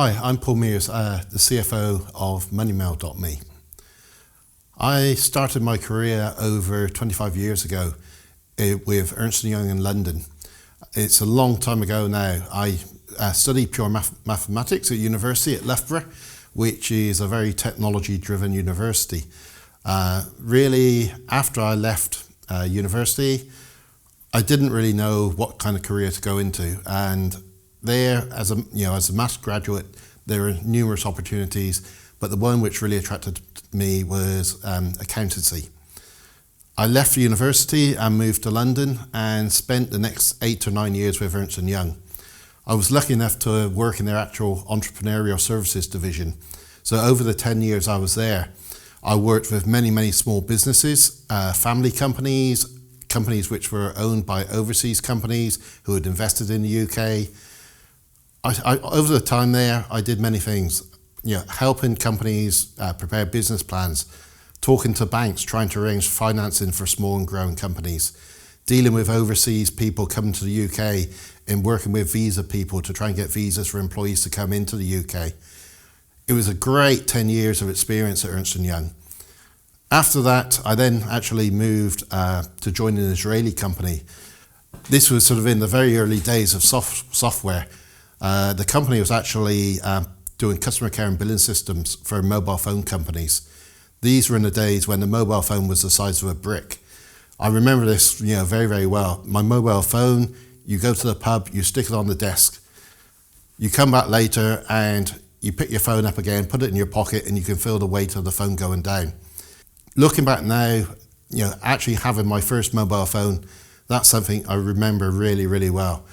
Hi, I'm Paul Mears, the CFO of MoneyMailMe. I started my career over 25 years ago with Ernst and Young in London. It's a long time ago now. I studied pure mathematics at university at Loughborough, which is a very technology-driven university. Really, after I left university, I didn't really know what kind of career to go into, and there, as a maths graduate, there are numerous opportunities, but the one which really attracted me was accountancy. I left the university and moved to London and spent the next 8 to 9 years with Ernst and Young. I was lucky enough to work in their actual Entrepreneurial Services Division. So over the 10 years I was there, I worked with many small businesses, family companies which were owned by overseas companies who had invested in the UK. Over the time there, I did many things, helping companies prepare business plans, talking to banks, trying to arrange financing for small and growing companies, dealing with overseas people coming to the UK and working with visa people to try and get visas for employees to come into the UK. It was a great 10 years of experience at Ernst and Young. After that, I then actually moved to join an Israeli company. This was sort of in the very early days of software. The company was actually doing customer care and billing systems for mobile phone companies. These were in the days when the mobile phone was the size of a brick. I remember this very well. My mobile phone, you go to the pub, you stick it on the desk. You come back later and you pick your phone up again, put it in your pocket, and you can feel the weight of the phone going down. Looking back now, actually having my first mobile phone, that's something I remember really well.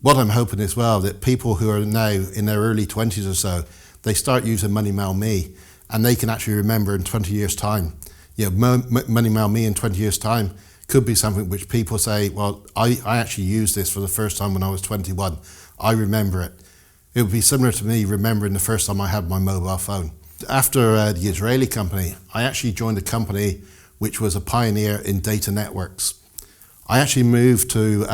What I'm hoping as well, that people who are now in their early 20s or so, they start using MoneyMailMe and they can actually remember in 20 years time. MoneyMailMe in 20 years time could be something which people say, well, I actually used this for the first time when I was 21. I remember it. It would be similar to me remembering the first time I had my mobile phone. After the Israeli company, I actually joined a company which was a pioneer in data networks. I actually moved to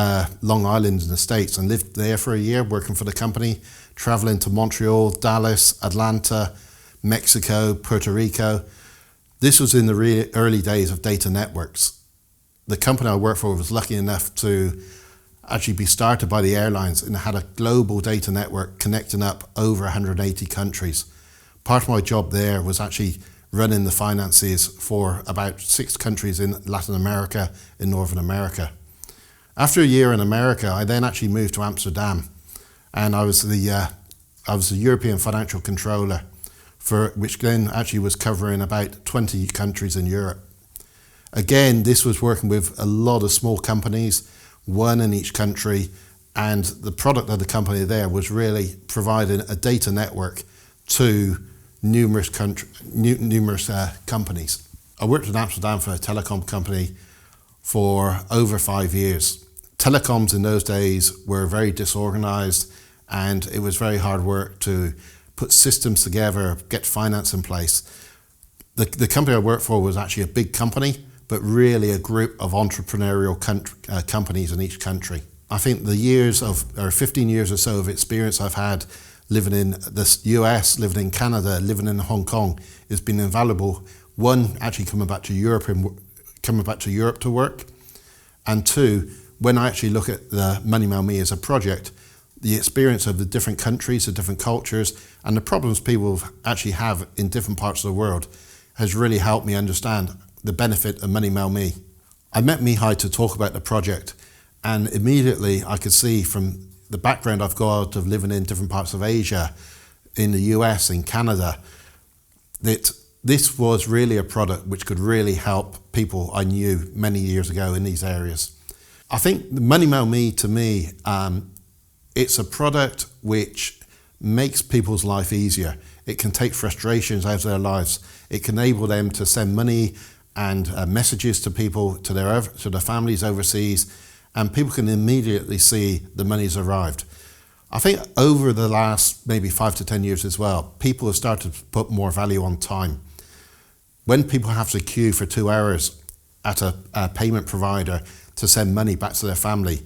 Long Island in the States and lived there for a year working for the company, traveling to Montreal, Dallas, Atlanta, Mexico, Puerto Rico. This was in the really early days of data networks. The company I worked for was lucky enough to actually be started by the airlines and had a global data network connecting up over 180 countries. Part of my job there was actually running the finances for about 6 countries in Latin America and Northern America. After a year in America, I then actually moved to Amsterdam, and I was the European financial controller, which then actually was covering about 20 countries in Europe. Again, this was working with a lot of small companies, one in each country, and the product of the company there was really providing a data network to numerous companies. I worked in Amsterdam for a telecom company for over 5 years. Telecoms in those days were very disorganized, and it was very hard work to put systems together, get finance in place. The company I worked for was actually a big company, but really a group of entrepreneurial companies in each country. I think the 15 years or so of experience I've had living in the US, living in Canada, living in Hong Kong has been invaluable. One, actually coming back to Europe to work, and two, when I actually look at the MoneyMailMe as a project, the experience of the different countries, the different cultures, and the problems people actually have in different parts of the world has really helped me understand the benefit of MoneyMailMe. I met Mihai to talk about the project, and immediately I could see from the background I've got of living in different parts of Asia, in the US, in Canada, that this was really a product which could really help people I knew many years ago in these areas. I think MoneyMailMe, to me, it's a product which makes people's life easier. It can take frustrations out of their lives. It can enable them to send money and messages to people, to their families overseas, and people can immediately see the money's arrived. I think over the last maybe 5 to 10 years as well, people have started to put more value on time. When people have to queue for 2 hours at a payment provider to send money back to their family,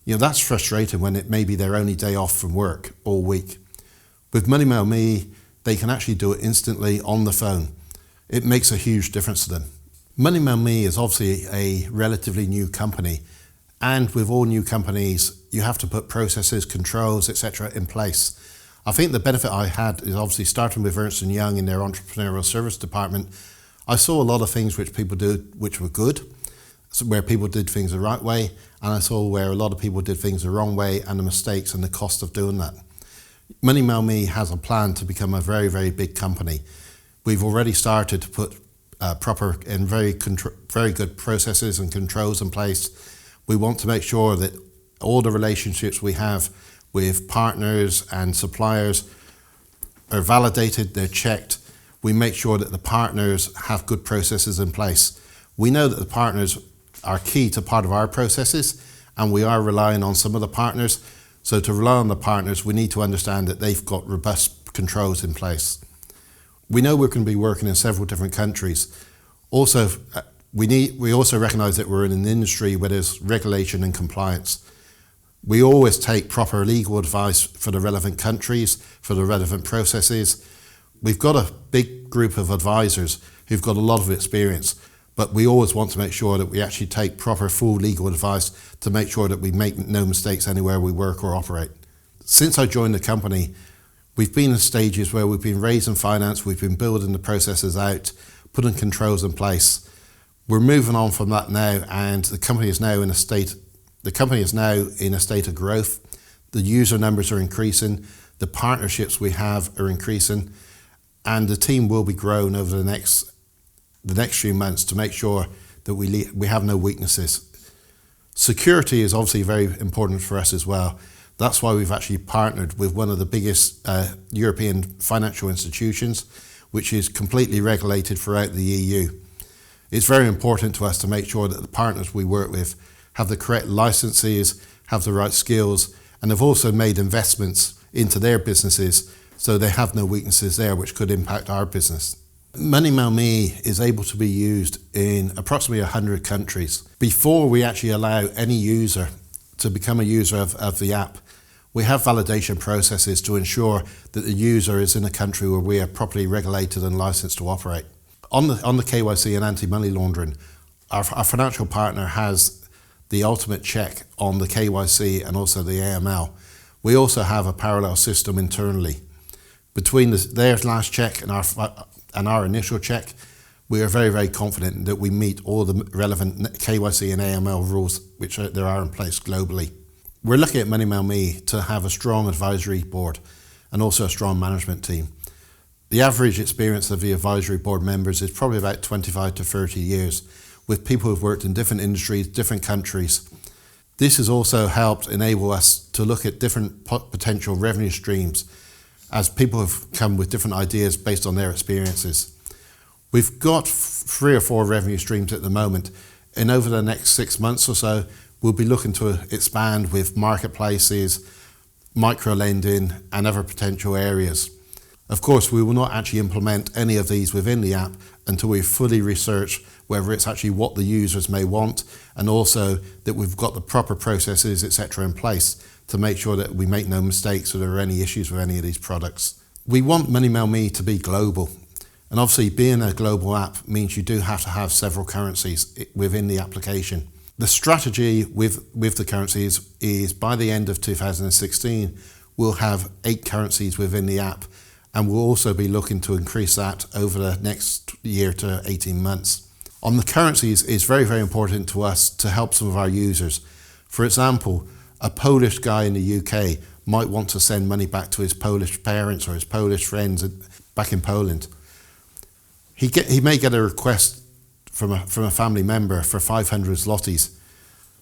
that's frustrating when it may be their only day off from work all week. With MoneyMailMe, they can actually do it instantly on the phone. It makes a huge difference to them. MoneyMailMe is obviously a relatively new company, and with all new companies, you have to put processes, controls, etc. in place. I think the benefit I had is obviously starting with Ernst and Young in their Entrepreneurial Services Department. I saw a lot of things which people do which were good, where people did things the right way, and I saw where a lot of people did things the wrong way and the mistakes and the cost of doing that. MoneyMailMe has a plan to become a very, very big company. We've already started to put proper and very good processes and controls in place. We want to make sure that all the relationships we have with partners and suppliers are validated, they're checked. We make sure that the partners have good processes in place. We know that the partners are key to part of our processes, and we are relying on some of the partners. So to rely on the partners, we need to understand that they've got robust controls in place. We know we're going to be working in several different countries. Also, we also recognise that we're in an industry where there's regulation and compliance. We always take proper legal advice for the relevant countries, for the relevant processes. We've got a big group of advisors who've got a lot of experience, but we always want to make sure that we actually take proper full legal advice to make sure that we make no mistakes anywhere we work or operate. Since I joined the company, we've been in stages where we've been raising finance, we've been building the processes out, putting controls in place. We're moving on from that now, and the company is now in a state of growth. The user numbers are increasing, the partnerships we have are increasing, and the team will be grown over the next few months to make sure that we have no weaknesses. Security is obviously very important for us as well. That's why we've actually partnered with one of the biggest European financial institutions, which is completely regulated throughout the EU. It's very important to us to make sure that the partners we work with have the correct licenses, have the right skills, and have also made investments into their businesses so they have no weaknesses there which could impact our business. MoneyMailMe is able to be used in approximately 100 countries. Before we actually allow any user to become a user of the app, we have validation processes to ensure that the user is in a country where we are properly regulated and licensed to operate. On the KYC and anti-money laundering, our financial partner has the ultimate check on the KYC and also the AML. We also have a parallel system internally. Between their last check and our initial check, we are very, very confident that we meet all the relevant KYC and AML rules which there are in place globally. We're looking at MoneyMailMe to have a strong advisory board and also a strong management team. The average experience of the advisory board members is probably about 25 to 30 years, with people who've worked in different industries, different countries. This has also helped enable us to look at different potential revenue streams as people have come with different ideas based on their experiences. We've got 3 or 4 revenue streams at the moment, and over the next 6 months or so, we'll be looking to expand with marketplaces, micro-lending, and other potential areas. Of course, we will not actually implement any of these within the app until we've fully researched whether it's actually what the users may want, and also that we've got the proper processes, etc. in place to make sure that we make no mistakes or there are any issues with any of these products. We want MoneyMailMe to be global, and obviously being a global app means you do have to have several currencies within the application. The strategy with the currencies is by the end of 2016, we'll have 8 currencies within the app, and we'll also be looking to increase that over the next year to 18 months. On the currencies, it's very, very important to us to help some of our users. For example, a Polish guy in the UK might want to send money back to his Polish parents or his Polish friends back in Poland. He may get a request from a family member for 500 zlotys.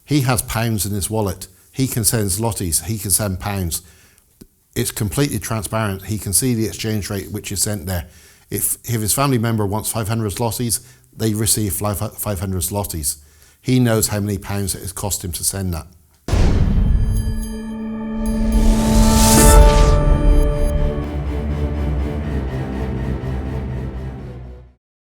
He has pounds in his wallet. He can send zlotys, he can send pounds. It's completely transparent. He can see the exchange rate which is sent there. If his family member wants 500 zlotys, they receive 500 zlotys. He knows how many pounds it has cost him to send that.